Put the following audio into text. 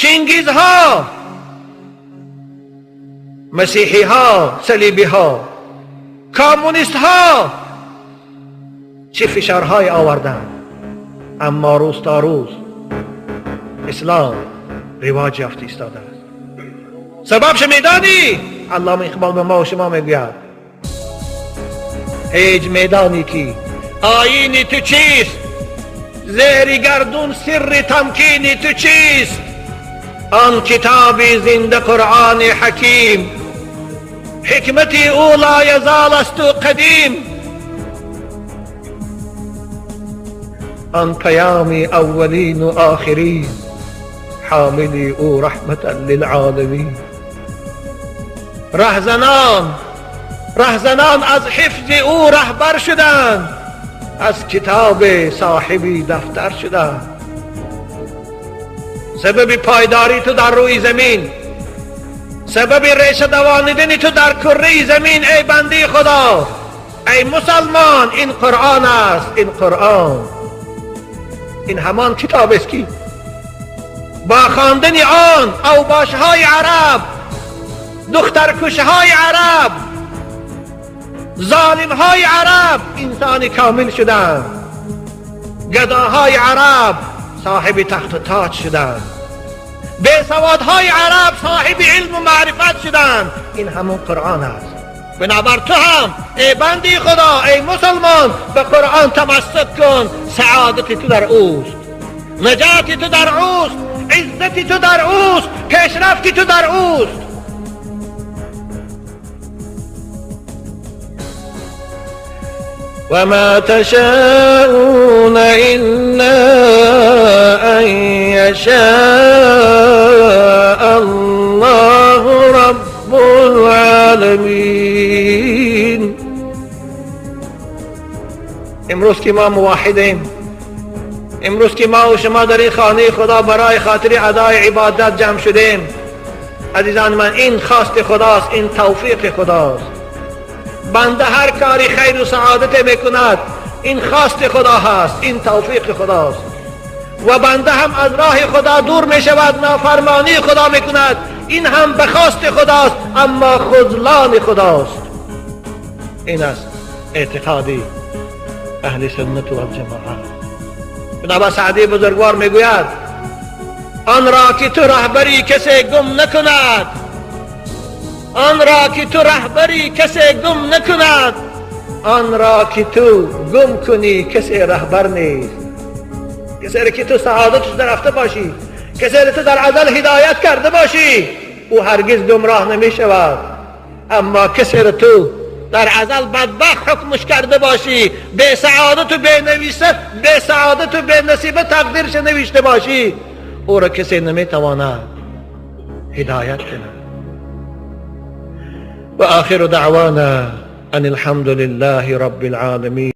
چنگیزها، مسیحی ها، صلیبی ها، کامونیست ها چه فشارهای آوردن، اما روز تا روز اسلام رواج یافته ایستاده است. سببش میدانی؟ علامه اقبال به ما و شما میگوید هیچ میدانی که آیین تو چیست، زهر گردون سر تمکین تو چیست؟ آن کتاب زنده قرآن حکیم، حکمت او لا یزال است و قدیم. آن پیام اولین و آخرین، حاملی او رحمتا للعالمین. رهزنان از حفظ او رهبر شدند، از کتاب صاحبی دفتر شدند. سبب پایداری تو در روی زمین، سبب ریشه دوانیدن تو در کره زمین ای بنده خدا، ای مسلمان، این قرآن است. این قرآن، این همان کتاب است که با خواندن آن اوباشهای عرب، دخترکشهای عرب، ظالمهای عرب انسان کامل شدند، گداهای عرب صاحب تخت و تاج شدند، بیسوادهای عرب صاحب علم و معرفت شدند. این همون قرآن است. بنابر تو هم ای بنده خدا، ای مسلمان، به قرآن تمسک کن. سعادت تو در اوست، نجات تو در اوست، عزت تو در اوست، پیشرفت تو در اوست. وما تشاءون إلا أن يشاء الله رب العالمين. امروز که ما موحدیم، امروز که ما و شما در این خانه خدا برای خاطر ادای عبادت جمع شدیم، عزیزان من، این خواست خداست، این توفیق خداست. بنده هر کاری خیر و سعادت میکند، این خواست خدا هست، این توفیق خداست. و بنده هم از راه خدا دور میشود، نافرمانی خدا میکند، این هم به خواست خداست، اما خذلان خداست. این است اعتقادی اهل سنت و الجماعه. جناب سعدی بزرگوار میگوید آن را که تو رهبری کسی گم نکند، آن را که تو رهبری کسی گم نکند، آن را که تو گم کنی کسی رهبر نیست. کسی را که تو سعادتش درفته باشی، کسی را تو در ازل هدایت کرده باشی، او هرگز گمراه نمی شود. اما کسی را تو در ازل بدبخت حکمش کرده باشی، به سعادت و به نویسه، به سعادت و به نصیبه تقدیرش نوشته باشی، او را کسی نمی تواند هدایت کند. و آخر دعوانا ان الحمد لله رب العالمين.